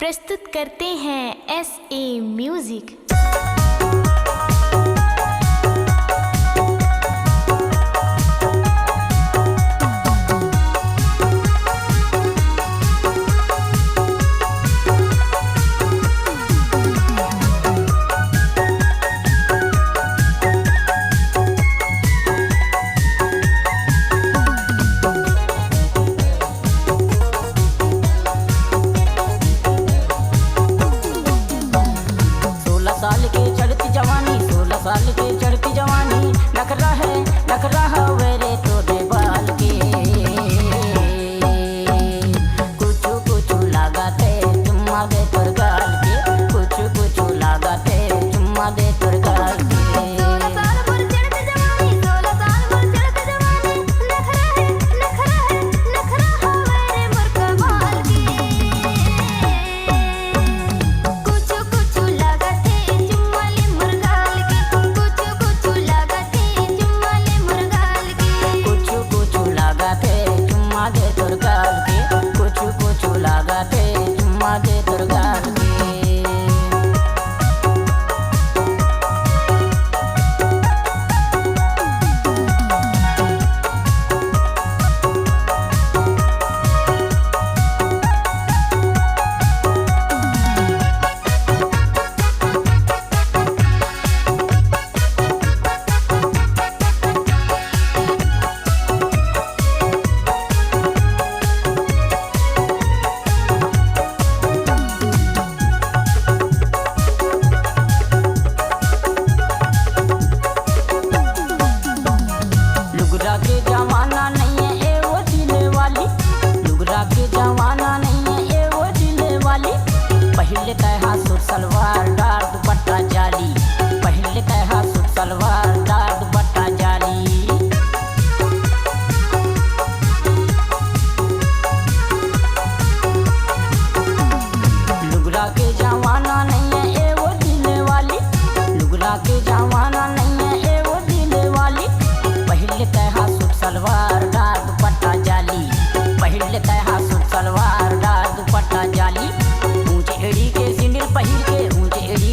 प्रस्तुत करते हैं SA म्यूजिक। साल के चढ़ती जवानी नखरा है वेरे तो देवाल के कुछ लगाते चुम्मा दे तोर गाल के कुछ लगाते चुम्मा दे तोर गाल के। पहले तैहा सूट सलवार डार दुपट्टा जाली, पहले तैहा सूट सलवार डार दुपट्टा जाली। लुगरा के जमाना नहीं है ए वो दिले वाली, लुगरा के जमाना नहीं है ए वो दिले वाली। पहले तैहा सूट सलवार डार दुपट्टा जाली, पहले तैहा सूट सलवार डार दुपट्टा जाली। ऊंचे एड़ी के सिंडिल पहिर के ऊंचे एड़ी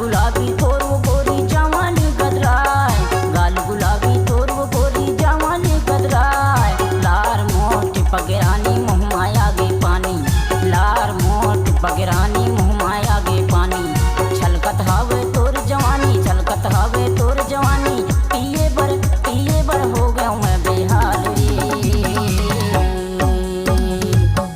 गुलाबी तोर वो गोरी जवानी गदराय, गाल गुलाबी तोर वो गोरी जवानी गदराय। लार मोट पगरानी मुँह माया गे पानी, लार मोट पगरानी मुँह माया गे पानी। छलकत हवे तोर जवानी, छलकत हवे तोर जवानी। पिए बर हो गया मैं बेहाल रे।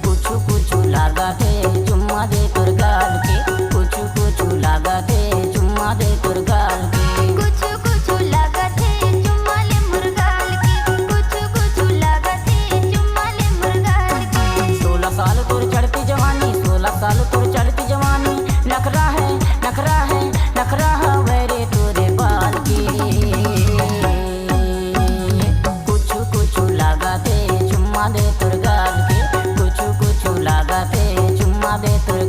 कुछ कुछ लागा के चुम्मा दे तोर गाल के, कुछ कुछ लागा के चुम्मा दे तोर गाल के। कुछ कुछ लागत है चुम्मा ले मुर्गाल के, कुछ कुछ लागत है चुम्मा ले मुर्गाल के। 16 साल तोर चढ़ती जवानी, 16 साल तोर चढ़ती जवानी। नखरा है नखरा है नखरा है वेरे तोरे बाल के। कुछ कुछ लागा के चुम्मा दे तोर गाल के, कुछ कुछ लागा के चुम्मा दे तोर